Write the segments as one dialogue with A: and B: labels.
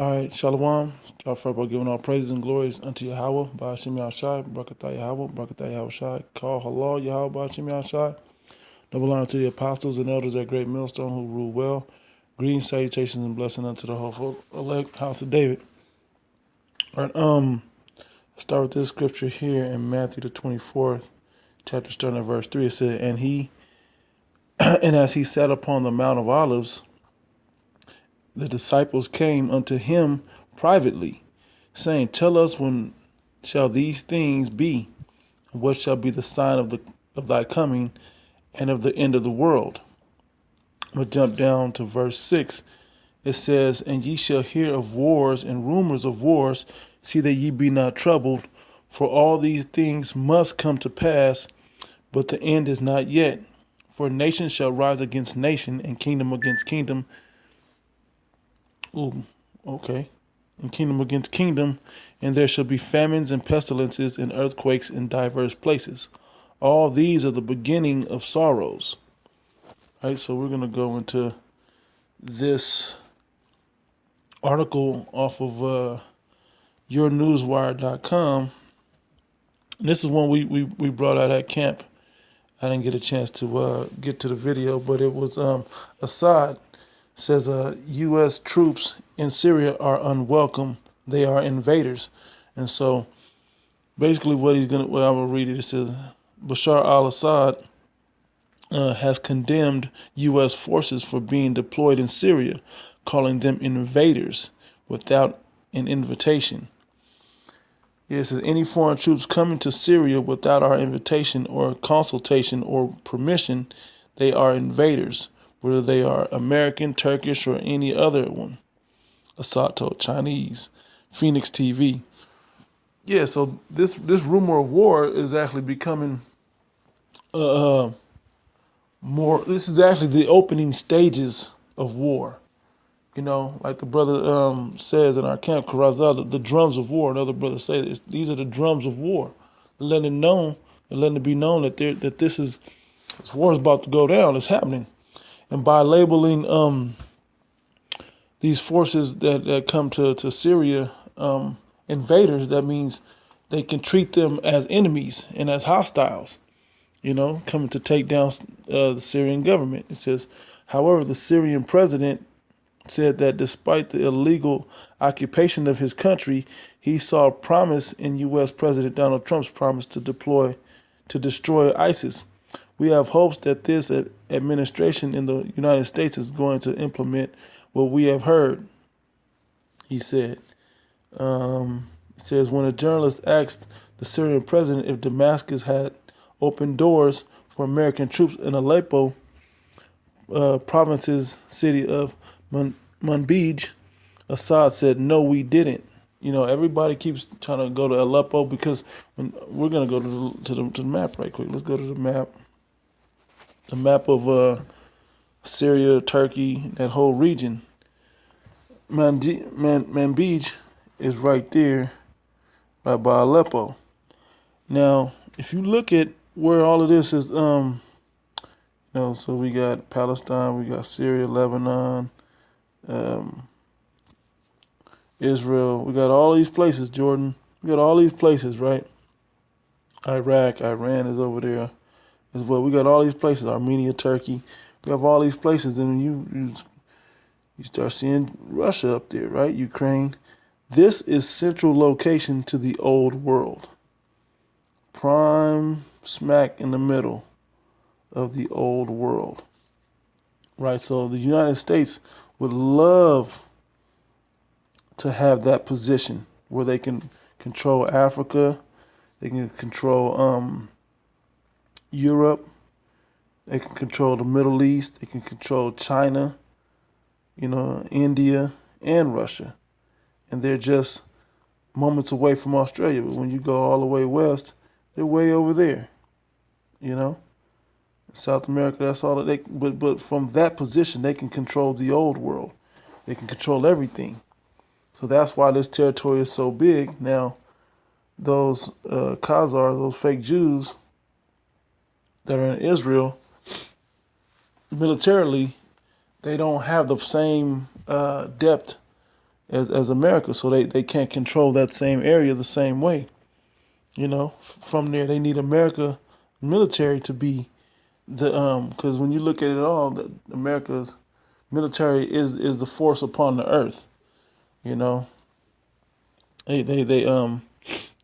A: All right, Shalom. Start first by giving all praises and glories unto Yahweh, Ba'ashim Yahshai, Barakatah Yahweh, Barakatah Yahushai, Call Halal Yahweh, Ba'ashim Yahshai. Double honor to the apostles and elders at Great Millstone who rule well. Greetings, salutations, and blessing unto the whole elect house of David. All right, start with this scripture here in Matthew the 24th chapter, starting at verse 3. It said, and as he sat upon the Mount of Olives, the disciples came unto him privately, saying, Tell us, when shall these things be? What shall be the sign of thy coming and of the end of the world? We'll jump down to verse 6. It says, And ye shall hear of wars and rumors of wars. See that ye be not troubled, for all these things must come to pass, but the end is not yet. For nation shall rise against nation, and kingdom against kingdom. Ooh, okay. And kingdom against kingdom, and there shall be famines and pestilences and earthquakes in diverse places. All these are the beginning of sorrows. All right, so we're going to go into this article off of yournewswire.com. And this is one we brought out at camp. I didn't get a chance to get to the video, but it was ASSAD says U.S. troops in Syria are unwelcome. They are invaders. And so basically what I'm going to read it. It says Bashar al-Assad has condemned U.S. forces for being deployed in Syria, calling them invaders without an invitation. It says any foreign troops coming to Syria without our invitation or consultation or permission, they are invaders, whether they are American, Turkish, or any other one. Assad told Chinese Phoenix TV. Yeah, so this rumor of war is actually becoming more. This is actually the opening stages of war. You know, like the brother says in our camp, Karazal, the drums of war. Another brother says these are the drums of war. Letting it be known that this war is about to go down. It's happening, and by labeling these forces that come to Syria invaders, that means they can treat them as enemies and as hostiles. You know, coming to take down the Syrian government. It says, however, the Syrian president said that despite the illegal occupation of his country, he saw promise in U.S. President Donald Trump's promise to destroy ISIS. We have hopes that this administration in the United States is going to implement what we have heard, he said. It says, when a journalist asked the Syrian president if Damascus had opened doors for American troops in Aleppo province's city of Manbij, Assad said, no, we didn't. You know, everybody keeps trying to go to Aleppo because we're going to go to the map right quick. Let's go to the map. The map of Syria, Turkey, that whole region. Manbij is right there, right by Aleppo. Now, if you look at where all of this is, so we got Palestine, we got Syria, Lebanon, Israel. We got all these places, Jordan. We got all these places, right? Iraq, Iran is over there as well. We got all these places, Armenia, Turkey. We have all these places, and you start seeing Russia up there, right? Ukraine. This is central location to the old world. Prime smack in the middle of the old world. Right, so the United States would love to have that position where they can control Africa, they can control Europe, they can control the Middle East, they can control China, India and Russia. And they're just moments away from Australia. But when you go all the way west, they're way over there. South America, that's all that they. But from that position, they can control the old world. They can control everything. So that's why this territory is so big. Now, those Khazars, those fake Jews that are in Israel, militarily, they don't have the same depth as America, so they can't control that same area the same way. From there they need America military to be the because when you look at it all, America's military is the force upon the earth. You know, they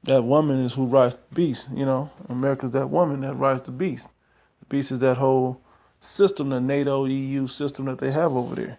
A: that woman is who rides the beast. America's that woman that rides the beast. The beast is that whole system, the NATO EU system that they have over there.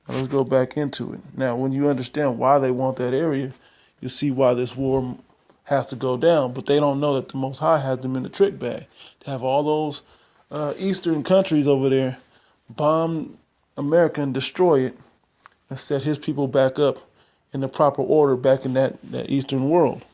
A: Now let's go back into it. Now, when you understand why they want that area, you see why this war has to go down. But they don't know that the Most High has them in the trick bag to have all those Eastern countries over there bomb America and destroy it and set his people back up in the proper order back in that Eastern world.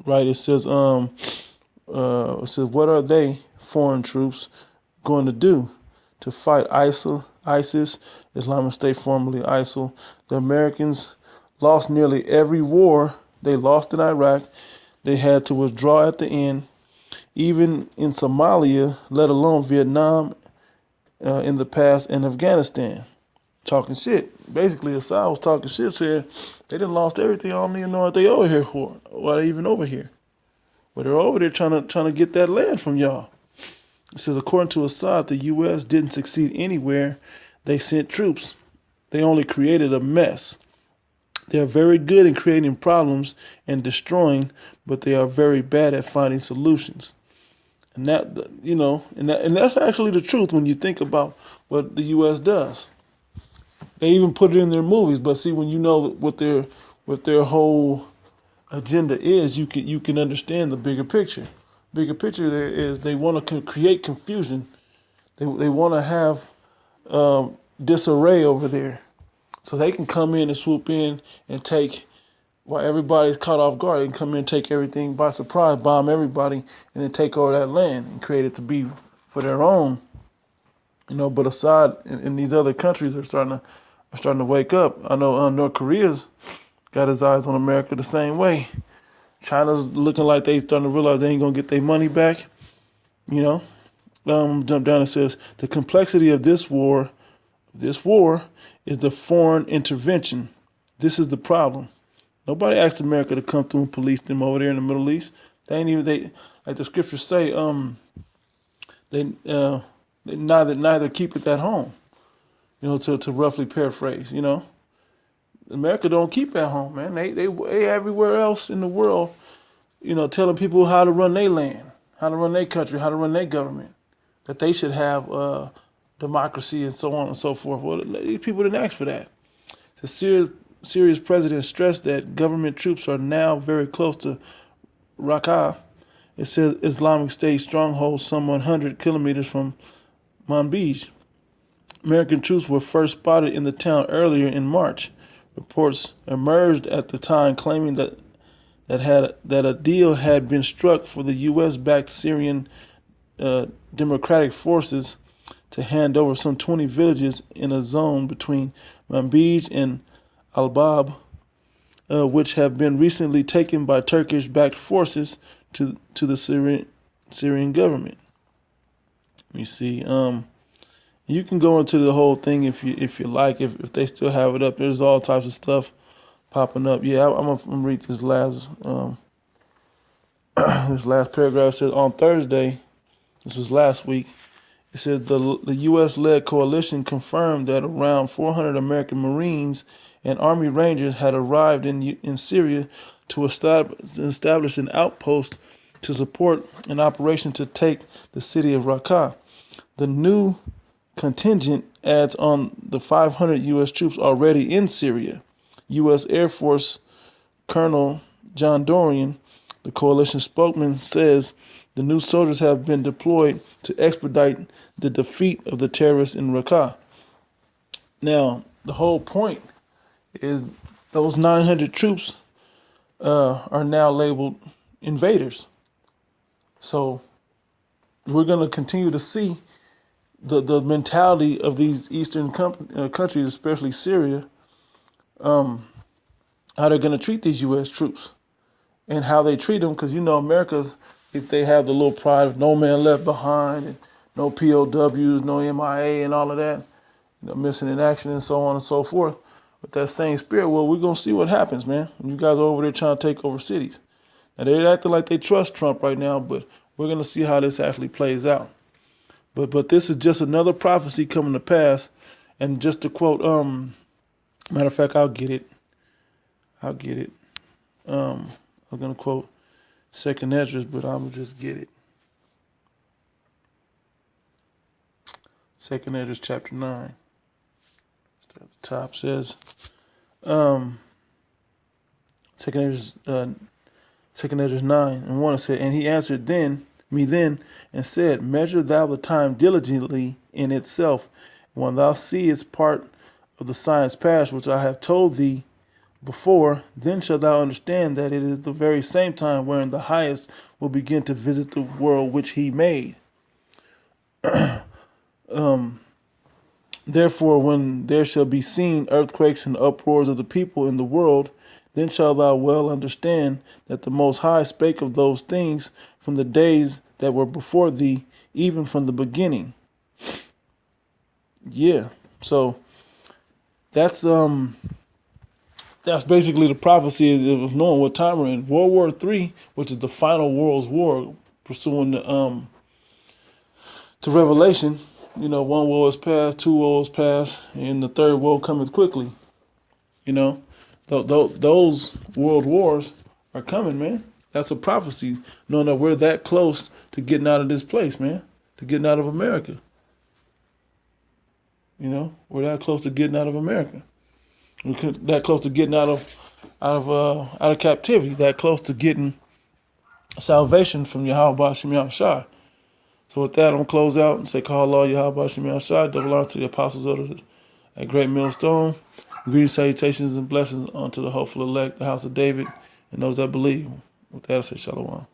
A: Right? It says, what are they, foreign troops, going to do to fight ISIS, Islamic State, formerly ISIL? The Americans lost nearly every war. They lost in Iraq. They had to withdraw at the end, even in Somalia, let alone Vietnam in the past, and Afghanistan. Talking shit. Basically, Assad was talking shit, saying they done lost everything. I don't even know what they over here for. Why they even over here? Well, they're over there trying to get that land from y'all. It says, according to Assad, the U.S. didn't succeed anywhere they sent troops. They only created a mess. They are very good in creating problems and destroying, but they are very bad at finding solutions. And that's actually the truth when you think about what the U.S. does. They even put it in their movies, but see, when you know what their whole agenda is, you can understand the bigger picture. Bigger picture there is they want to create confusion. They want to have disarray over there, so they can come in and swoop in and take while everybody's caught off guard. They can come in and take everything by surprise, bomb everybody, and then take over that land and create it to be for their own. But Assad and these other countries are starting to wake up. I know North Korea's got his eyes on America the same way. China's looking like they starting to realize they ain't gonna get their money back. Jump down and says the complexity of this war is the foreign intervention. This is the problem. Nobody asked America to come through and police them over there in the Middle East. They like the scriptures say, they neither keep it at home. To roughly paraphrase, America don't keep at home, man. They everywhere else in the world, telling people how to run their land, how to run their country, how to run their government, that they should have democracy and so on and so forth. Well, these people didn't ask for that. The Syria's president stressed that government troops are now very close to Raqqa. It says Islamic State stronghold some 100 kilometers from Manbij. American troops were first spotted in the town earlier in March. Reports emerged at the time claiming that a deal had been struck for the U.S.-backed Syrian Democratic Forces to hand over some 20 villages in a zone between Manbij and Al-Bab, which have been recently taken by Turkish-backed forces to the Syrian government. Let me see. You can go into the whole thing if you like. If they still have it up, there's all types of stuff popping up. Yeah, I'm gonna read this last this last paragraph. It says on Thursday, this was last week. It said the U.S.-led coalition confirmed that around 400 American Marines and Army Rangers had arrived in Syria to establish an outpost to support an operation to take the city of Raqqa. The new contingent adds on the 500 U.S. troops already in Syria. U.S. Air Force Colonel John Dorian, the coalition spokesman, says the new soldiers have been deployed to expedite the defeat of the terrorists in Raqqa. Now, the whole point is those 900 troops are now labeled invaders. So we're going to continue to see the mentality of these Eastern countries, especially Syria, how they're going to treat these U.S. troops and how they treat them. Because, they have the little pride of no man left behind and no POWs, no MIA and all of that, missing in action and so on and so forth. with that same spirit. Well, we're gonna see what happens, man. When you guys are over there trying to take over cities. Now they're acting like they trust Trump right now, but we're gonna see how this actually plays out. But this is just another prophecy coming to pass. And just to quote, matter of fact, I'll get it. I'll get it. I'm gonna quote Second Esdras, but I'm gonna just get it. Second Esdras chapter 9. At the top says, Second Esdras 9:1 it said, and he answered me then, and said, measure thou the time diligently in itself. When thou seest part of the science past, which I have told thee before, then shalt thou understand that it is the very same time wherein the highest will begin to visit the world which he made. Therefore, when there shall be seen earthquakes and uproars of the people in the world, then shalt thou well understand that the Most High spake of those things from the days that were before thee, even from the beginning. Yeah, so that's basically the prophecy of knowing what time we're in. World War III, which is the final world's war, pursuing to Revelation. You know, one war is past, two wars past, and the third war cometh quickly. You know, those world wars are coming, man. That's a prophecy, knowing that we're that close to getting out of this place, man, to getting out of America. You know, we're that close to getting out of America. We're that close to getting out of captivity. That close to getting salvation from Yahweh Shem Shai. So with that, I'm gonna close out and say, call Allah Yahweh Shem Shai, double honor to the apostles of at Great Millstone. Greetings, salutations, and blessings unto the hopeful elect, the house of David, and those that believe. With that, I say shalom.